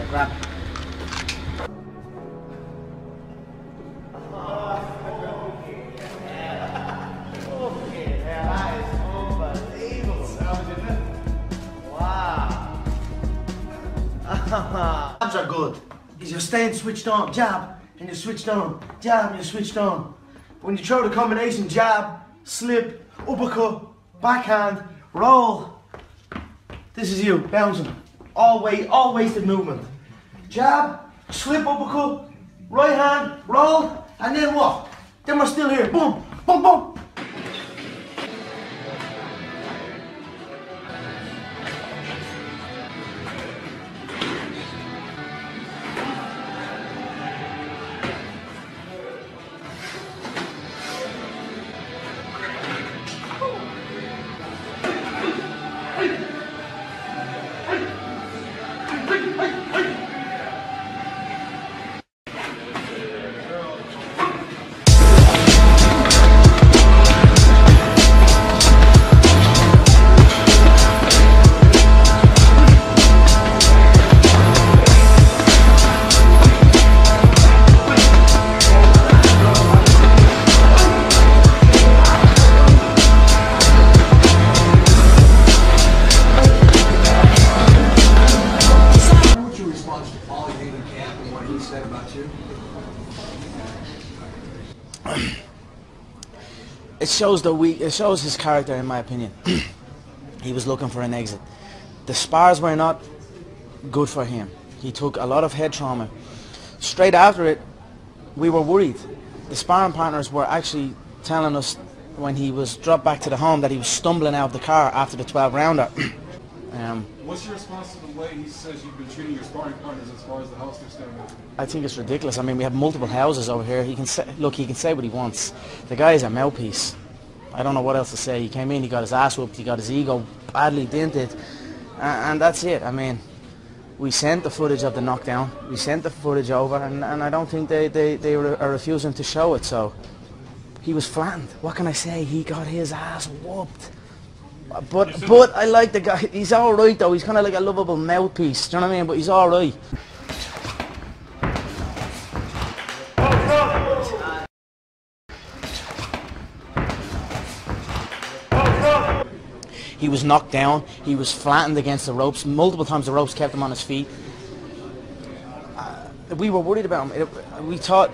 Grab it. Jabs are good. Because you're staying switched on. Jab, and you're switched on. Jab, and you're switched on. But when you throw the combination jab, slip, uppercut, backhand, roll, this is you, bouncing. All wasted movement. Jab, slip, uppercut, right hand, roll, and then what? Then we're still here. Boom, boom, boom. It shows his character, in my opinion. He was looking for an exit. The spars were not good for him. He took a lot of head trauma. Straight after it, we were worried. The sparring partners were actually telling us when he was dropped back to the home that he was stumbling out of the car after the 12-rounder. What's your response to the way he says you've been treating your sparring partners as far as the house they're staying at? I think it's ridiculous. I mean, we have multiple houses over here. He can say, look, he can say what he wants. The guy is a mouthpiece. I don't know what else to say. He came in, he got his ass whooped, he got his ego badly dented, and that's it. I mean, we sent the footage of the knockdown, we sent the footage over, and I don't think they are refusing to show it, so he was flattened. What can I say? He got his ass whooped. But I like the guy. He's alright though. He's kind of like a lovable mouthpiece, do you know what I mean? But he's alright. He was knocked down, he was flattened against the ropes. Multiple times the ropes kept him on his feet. We were worried about him. We thought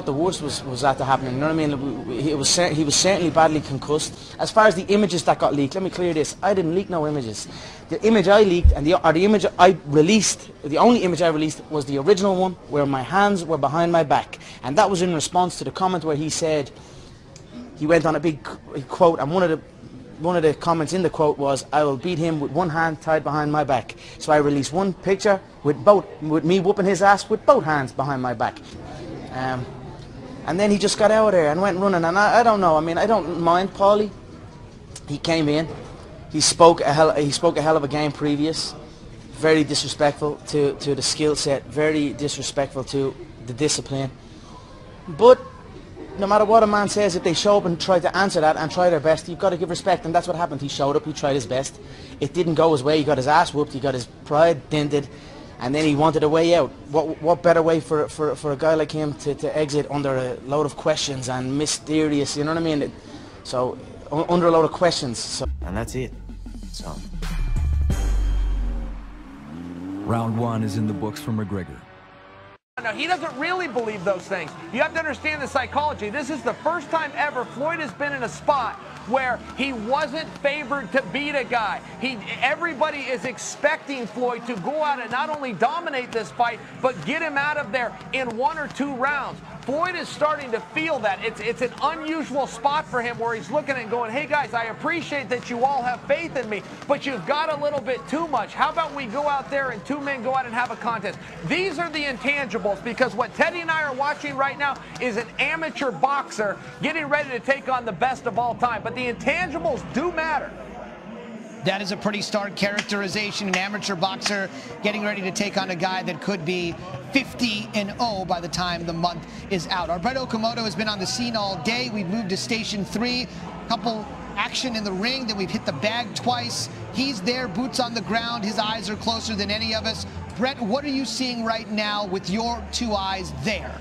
the worst was that to happen. You know what I mean? He was certainly badly concussed. As far as the images that got leaked, let me clear this. I didn't leak no images. The image I leaked and the image I released, the only image I released was the original one where my hands were behind my back. And that was in response to the comment where he said, he went on a big quote, and one of the comments in the quote was, "I will beat him with one hand tied behind my back." So I released one picture with me whooping his ass with both hands behind my back. And then he just got out of there and went running, and I don't know. I mean, I don't mind Paulie. He came in, he spoke a hell of a game previous, very disrespectful to the skill set, very disrespectful to the discipline. But no matter what a man says, if they show up and try to answer that and try their best, you've got to give respect, and that's what happened. He showed up, he tried his best. It didn't go his way, he got his ass whooped, he got his pride dented, and then he wanted a way out. What better way for a guy like him to exit under a load of questions and mysterious, you know what I mean? So, under a load of questions. So. And that's it. So. Round one is in the books for McGregor. No, he doesn't really believe those things. You have to understand the psychology. This is the first time ever Floyd has been in a spot where he wasn't favored to beat a guy. Everybody is expecting Floyd to go out and not only dominate this fight, but get him out of there in 1 or 2 rounds. Floyd is starting to feel that. It's an unusual spot for him where he's looking and going, hey guys, I appreciate that you all have faith in me, but you've got a little bit too much. How about we go out there and 2 men go out and have a contest? These are the intangibles, because what Teddy and I are watching right now is an amateur boxer getting ready to take on the best of all time. But the intangibles do matter. That is a pretty stark characterization. An amateur boxer getting ready to take on a guy that could be 50-0 by the time the month is out. Our Brett Okamoto has been on the scene all day. We've moved to Station 3. Couple action in the ring, then we've hit the bag twice. He's there, boots on the ground. His eyes are closer than any of us. Brett, what are you seeing right now with your two eyes there?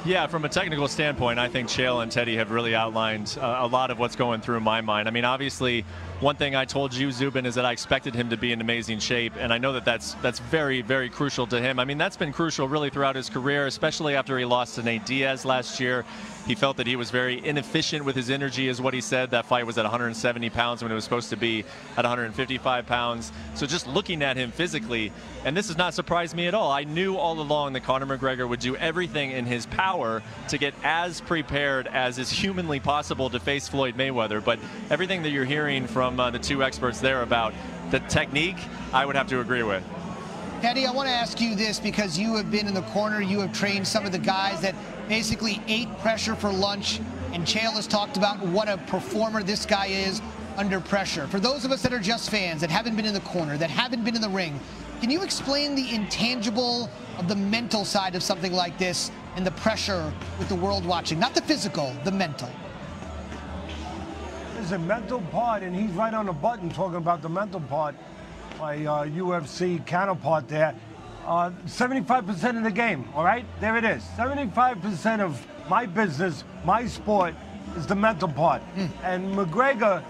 Yeah, from a technical standpoint, I think Chael and Teddy have really outlined a lot of what's going through my mind. I mean, obviously, one thing I told you, Zubin, is that I expected him to be in amazing shape, and I know that that's very, very crucial to him. I mean, that's been crucial really throughout his career, especially after he lost to Nate Diaz last year. He felt that he was very inefficient with his energy, is what he said. That fight was at 170 pounds when it was supposed to be at 155 pounds. So just looking at him physically, and this has not surprised me at all. I knew all along that Conor McGregor would do everything in his power to get as prepared as is humanly possible to face Floyd Mayweather. But everything that you're hearing from the two experts there about the technique, I would have to agree with. Teddy, I want to ask you this because you have been in the corner. You have trained some of the guys that basically ate pressure for lunch, and Chael has talked about what a performer this guy is under pressure. For those of us that are just fans, that haven't been in the corner, that haven't been in the ring, can you explain the intangible of the mental side of something like this and the pressure with the world watching? Not the physical, the mental. There's a mental part, and he's right on the button talking about the mental part. My UFC counterpart there. 75% of the game, all right? There it is. 75% of my business, my sport, is the mental part. And McGregor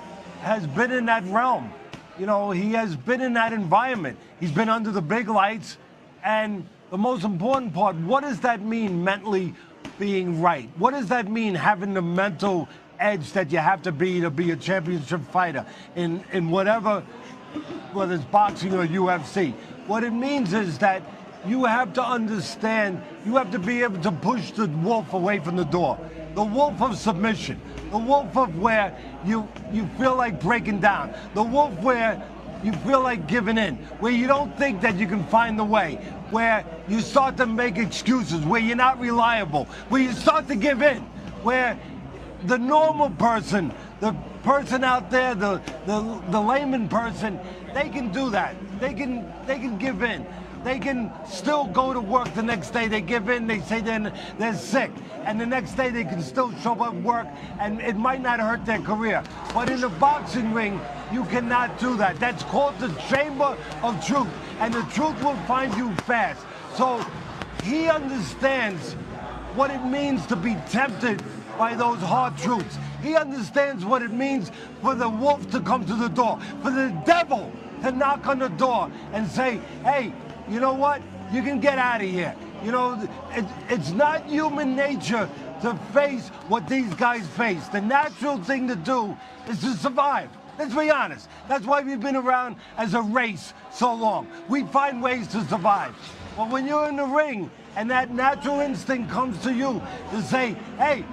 has been in that realm. You know, he has been in that environment. He's been under the big lights. And the most important part, what does that mean mentally being right? What does that mean having the mental edge that you have to be a championship fighter in whatever, whether it's boxing or UFC? What it means is that you have to understand, you have to be able to push the wolf away from the door. The wolf of submission. The wolf of where you feel like breaking down. The wolf where you feel like giving in. Where you don't think that you can find the way. Where you start to make excuses. Where you're not reliable. Where you start to give in. Where the normal person, the person out there, the layman person, they can do that. They can give in. They can still go to work the next day. They give in. They say they're sick. And the next day they can still show up at work, and it might not hurt their career. But in the boxing ring, you cannot do that. That's called the chamber of truth. And the truth will find you fast. So he understands what it means to be tempted by those hard truths. He understands what it means for the wolf to come to the door, for the devil to knock on the door and say, hey, you know what? You can get out of here. You know, it's not human nature to face what these guys face. The natural thing to do is to survive. Let's be honest. That's why we've been around as a race so long. We find ways to survive. But when you're in the ring and that natural instinct comes to you to say, hey,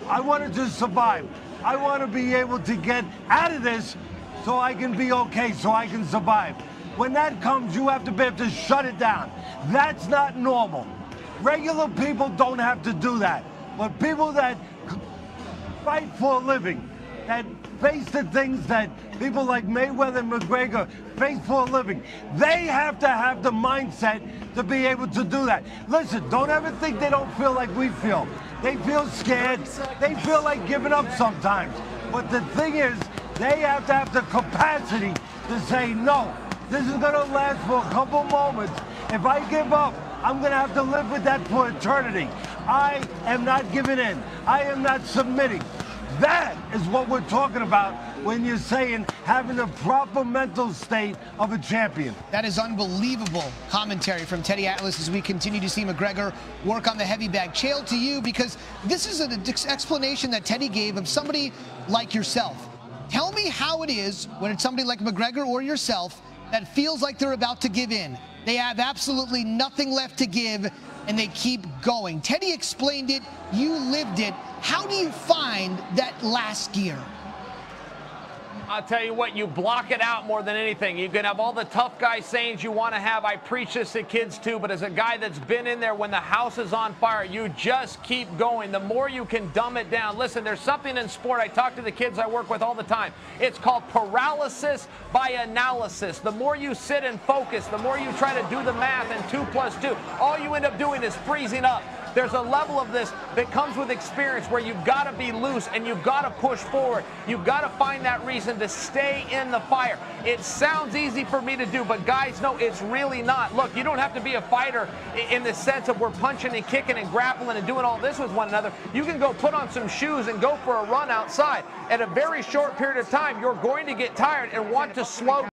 I wanted to survive. I want to be able to get out of this so I can be okay, so I can survive. When that comes, you have to be able to shut it down. That's not normal. Regular people don't have to do that. But people that fight for a living, that face the things that people like Mayweather and McGregor face for a living, they have to have the mindset to be able to do that. Listen, don't ever think they don't feel like we feel. They feel scared. They feel like giving up sometimes. But the thing is, they have to have the capacity to say, no, this is going to last for a couple moments. If I give up, I'm going to have to live with that for eternity. I am not giving in. I am not submitting. That is what we're talking about when you're saying having a proper mental state of a champion. That is unbelievable commentary from Teddy Atlas as we continue to see McGregor work on the heavy bag. Chael, to you, because this is an explanation that Teddy gave of somebody like yourself. Tell me how it is when it's somebody like McGregor or yourself that feels like they're about to give in. They have absolutely nothing left to give, and they keep going. Teddy explained it. You lived it. How do you find that last gear? I'll tell you what, you block it out more than anything. You can have all the tough guy sayings you want to have. I preach this to kids too, but as a guy that's been in there when the house is on fire, you just keep going. The more you can dumb it down. Listen, there's something in sport. I talk to the kids I work with all the time. It's called paralysis by analysis. The more you sit and focus, the more you try to do the math and 2 + 2, all you end up doing is freezing up. There's a level of this that comes with experience where you've got to be loose and you've got to push forward. You've got to find that reason to stay in the fire. It sounds easy for me to do, but guys, no, it's really not. Look, you don't have to be a fighter in the sense of we're punching and kicking and grappling and doing all this with one another. You can go put on some shoes and go for a run outside. At a very short period of time, you're going to get tired and want to slow